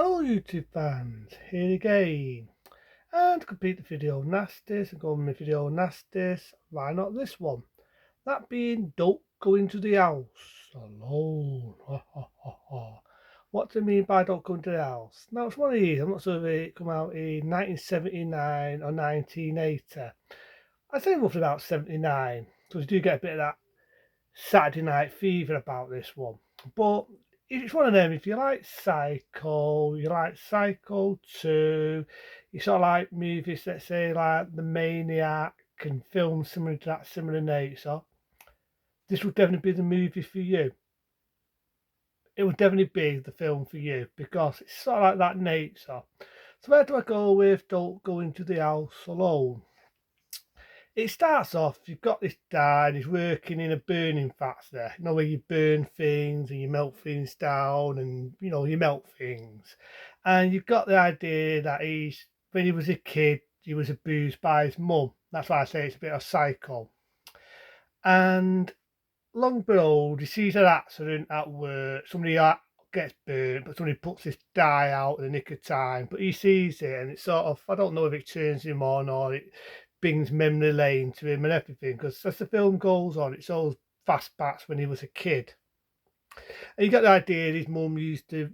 Hello YouTube fans, here again. And to complete the video nasties and go on my video nasties, why not this one? That being don't go into the house alone. What do I mean by don't go into the house? Now it's one of these, I'm not sure if it come out in 1979 or 1980. I'd say roughly about 79, because you do get a bit of that Saturday Night Fever about this one. But it's one of them, if you like Psycho, you like Psycho 2, you sort of like movies, let's say, like The Maniac and films similar to that similar nature, this would definitely be the movie for you. It would definitely be the film for you because it's sort of like that nature. So where do I go with Don't Go Into the House Alone? It starts off, you've got this guy and he's working in a burning factory, where you burn things and you melt things down and, you melt things. And you've got the idea that when he was a kid, he was abused by his mum. That's why I say it's a bit of psycho. And long and behold, he sees an accident at work, somebody gets burnt, but somebody puts this dye out in the nick of time. But he sees it and it's sort of, I don't know if it turns him on or it brings memory lane to him and everything, because as the film goes on, it shows flashbacks when he was a kid. And you get the idea his mum used to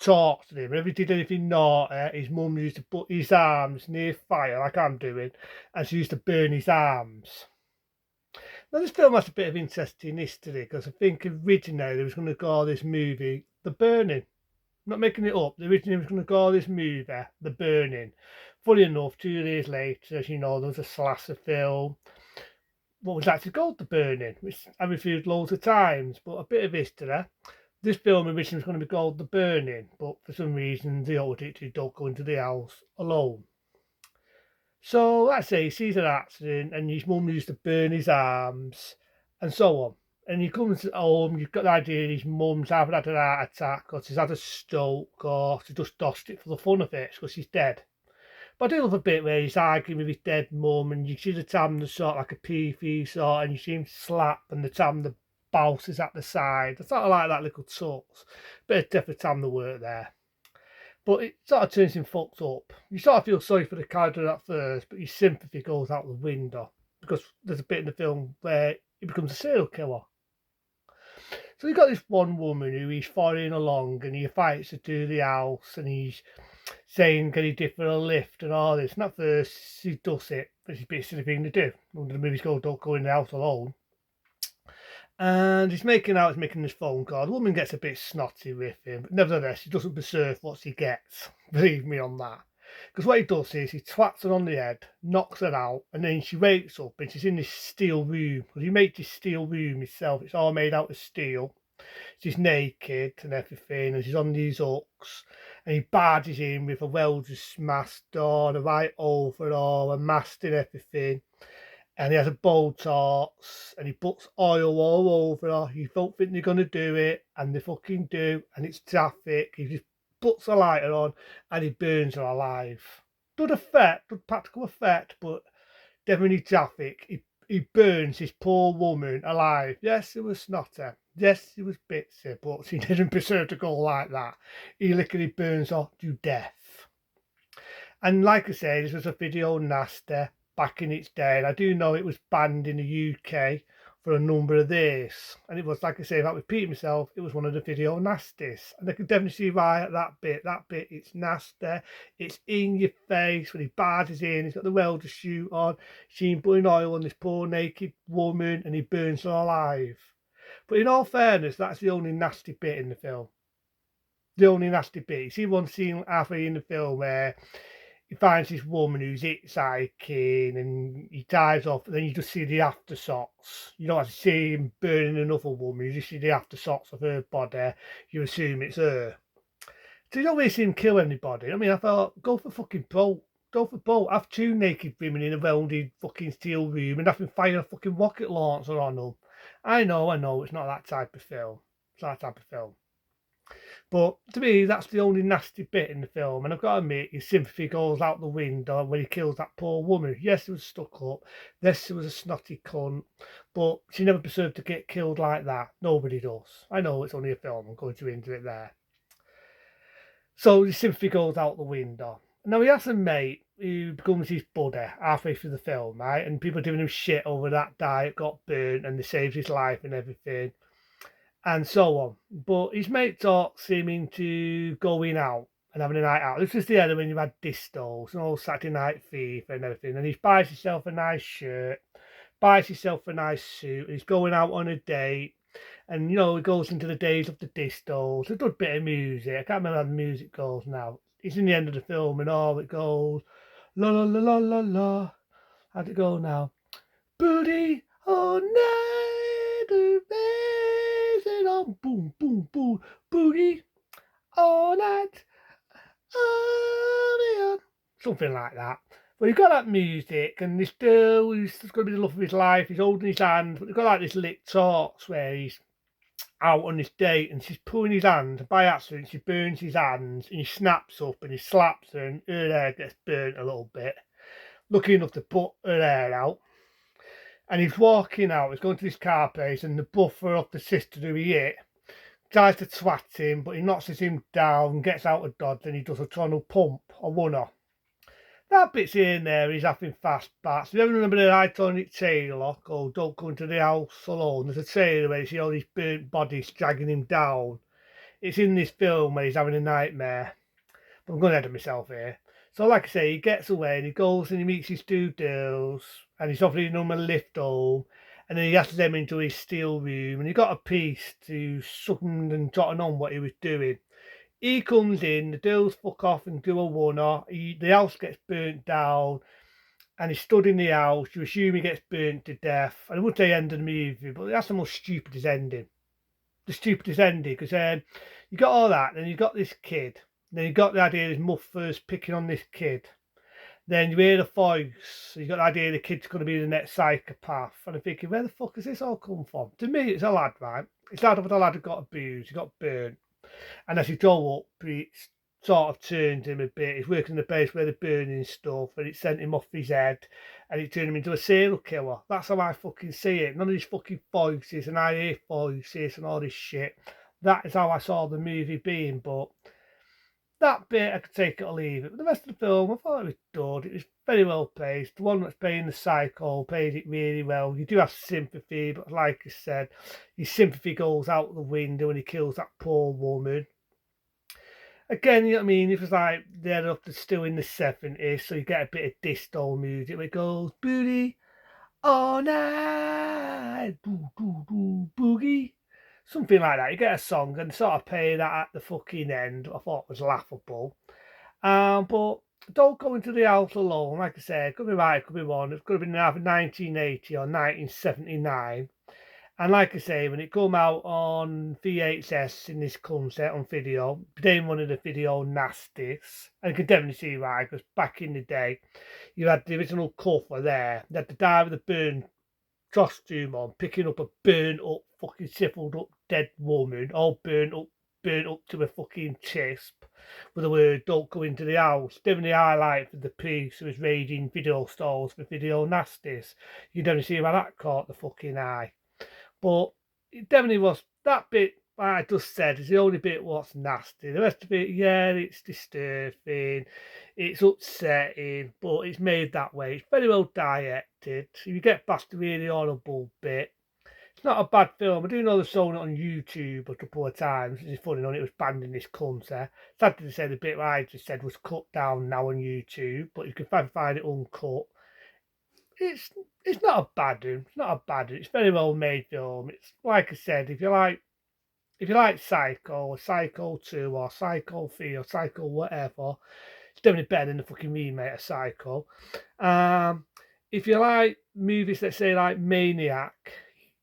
talk to him. Whenever he did anything naughty, his mum used to put his arms near fire, like I'm doing, and she used to burn his arms. Now, this film has a bit of interesting history because I think originally they was going to call this movie The Burning. I'm not making it up. Originally was going to call this movie The Burning. Funny enough, 2 years later, as you know, there was a slasher film. What was actually called The Burning, which I reviewed loads of times, but a bit of history. This film originally was going to be called The Burning, but for some reason they altered it to Don't Go Into the House Alone. So, let's say he sees an accident and his mum used to burn his arms and so on. And he comes home, you've got the idea his mum's either had an heart attack or she's had a stroke or she just dossed it for the fun of it because she's dead. But I do love a bit where he's arguing with his dead mum and you see the time the sort like a pee sort and you see him slap and the time the bounces at the side. I sort of like that little touch. Bit of definitely time the work there. But it sort of turns him fucked up. You sort of feel sorry for the character at first, but your sympathy goes out the window because there's a bit in the film where he becomes a serial killer. So you've got this one woman who he's following along and he fights her to the house and he's saying, can he differ a lift and all this. And at first he does it, but it's a bit of a silly thing to do. The movie's called Don't Go in the House Alone. And he's making this phone call. The woman gets a bit snotty with him, but nevertheless, he doesn't deserve what she gets. Believe me on that. Because what he does is he twats her on the head, knocks her out, and then she wakes up and she's in this steel room. Because he made this steel room himself. It's all made out of steel. She's naked and everything, and she's on these hooks. And he barges in with a welder's mast on, a right over all, a mast and everything. And he has a bow torch and he puts oil all over her. You don't think they're going to do it, and they fucking do, and it's traffic. He just puts a lighter on and he burns her alive. Good effect, good practical effect, but definitely traffic. He burns this poor woman alive. Yes, it was snotty. Yes, it was bitsy, but she didn't deserve to go like that. He literally burns her to death. And like I say, this was a video nasty back in its day. And I do know it was banned in the UK for a number of days. And it was, like I say, if I repeat myself, it was one of the video nasties. And I can definitely see why at that bit, it's nasty. It's in your face when he barges in, he's got the welder suit on, see him putting oil on this poor naked woman and he burns her alive. But in all fairness, that's the only nasty bit in the film. The only nasty bit. You see one scene halfway in the film where he finds this woman who's hitchhiking and he dives off, and then you just see the aftershocks. You don't actually see him burning another woman, you just see the aftershocks of her body. You assume it's her. So you don't really see him kill anybody. I mean, I thought, go for fucking boat. Go for boat. Have 2 naked women in a welded fucking steel room and have them fire a fucking rocket launcher on them. I know, it's not that type of film. It's not that type of film. But to me, that's the only nasty bit in the film. And I've got to admit, his sympathy goes out the window when he kills that poor woman. Yes, she was stuck up. Yes, she was a snotty cunt. But she never deserved to get killed like that. Nobody does. I know it's only a film. I'm going to into it there. So the sympathy goes out the window. Now he has a mate who becomes his buddy halfway through the film, right? And people are giving him shit over that diet got burnt and they saved his life and everything, and so on. But his mate talks him into going out and having a night out. This was the era when you had distos and all Saturday Night Fever and everything. And he buys himself a nice shirt, buys himself a nice suit, and he's going out on a date. And you know, he goes into the days of the distos. A good bit of music. I can't remember how the music goes now. It's in the end of the film and all it goes la la la la la la. How'd it go now? Booty all night, it on boom boom boom. Booty all night, on. Something like that. Well, you've got that music, and this girl who's going to be the love of his life. He's holding his hand, but they've got like this lit talks where he's out on this date, and she's pulling his hand. And by accident, she burns his hands, and he snaps up and he slaps her, and her hair gets burnt a little bit. Lucky enough to put her hair out. And he's walking out, he's going to this car place, and the buffer of the sister who he hit tries to twat him, but he knocks him down, gets out of dodge, and he does a tunnel pump, a one-off. That bit's here and there, he's having fast bats. If you ever remember the iconic trailer called Don't Go Into the House Alone, there's a trailer where you see all these burnt bodies dragging him down. It's in this film where he's having a nightmare. But I'm going ahead of myself here. So like I say, he gets away and he goes and he meets his two girls and he's offering them a lift home, and then he asks them into his steel room and he got a piece to sucking and jotting on what he was doing. He comes in, the girls fuck off and do a one-off. The house gets burnt down and he's stood in the house. You assume he gets burnt to death. I wouldn't say end of the movie, but that's the most stupidest ending. The stupidest ending, because you got all that, then you got this kid. Then you got the idea his mother's picking on this kid. Then you hear the voice. You got the idea the kid's going to be the next psychopath. And I'm thinking, where the fuck has this all come from? To me, it's a lad, right? It's lad of a lad who got abused, he got burnt. And as he grew up, it's sort of turned him a bit. He's working in the base where they're burning stuff, and it sent him off his head, and it turned him into a serial killer. That's how I fucking see it. None of these fucking voices, and I hear voices and all this shit. That is how I saw the movie being, but that bit I could take it or leave it. But the rest of the film, I thought it was good. It was very well paced. The one that's playing the psycho played it really well. You do have sympathy, but like I said, his sympathy goes out the window when he kills that poor woman. Again, you know what I mean? It was like they're up to still in the 70s, so you get a bit of disco music where it goes booty all night, boo boo boo boogie. Something like that. You get a song and sort of play that at the fucking end. I thought was laughable. But don't go into the house alone. Like I said, could be right, could be wrong. It could have been either 1980 or 1979. And like I say, when it come out on VHS in this concept on video, became one of the video nasties. And you can definitely see why, because back in the day, you had the original cover there. You had the guy with the burn costume on, picking up a burnt up, fucking shriveled up dead woman, all burnt up to a fucking crisp, with the word "Don't go into the house." Definitely highlight for the piece who was raiding video stores for video nasties. You don't see how that caught the fucking eye, but it definitely was that bit. I just said is the only bit what's nasty. The rest of it, yeah, it's disturbing, it's upsetting, but it's made that way. It's very well directed. If you get past the really horrible bit, it's not a bad film. I do know they've shown it on YouTube a couple of times. It's funny, it was banned in this country. Sad to say the bit I just said was cut down now on YouTube, but you can find it uncut. It's not a bad one. It's not a bad one. It's a very well made film. It's like I said, if you like Psycho or Psycho 2 or Psycho 3 or Psycho whatever, it's definitely better than the fucking remake of Psycho. If you like movies, let's say like Maniac,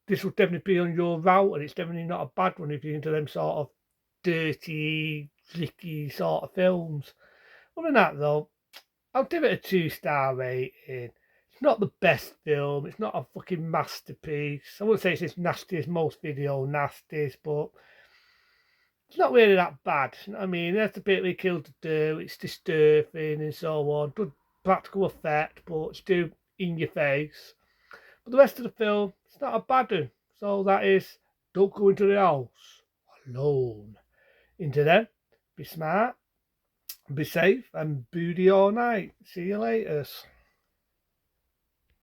this will definitely be on your route, and it's definitely not a bad one if you're into them sort of dirty, tricky sort of films. Other than that though, I'll give it a 2-star rating. It's not the best film. It's not a fucking masterpiece. I wouldn't say it's as nasty as most video nasties, but it's not really that bad. You know what I mean? There's the bit we killed the do. It's disturbing and so on. Good practical effect, but it's too in your face. But the rest of the film, it's not a bad one. So that is, don't go into the house alone. Into them, be smart, Be safe and booty all night. See you later.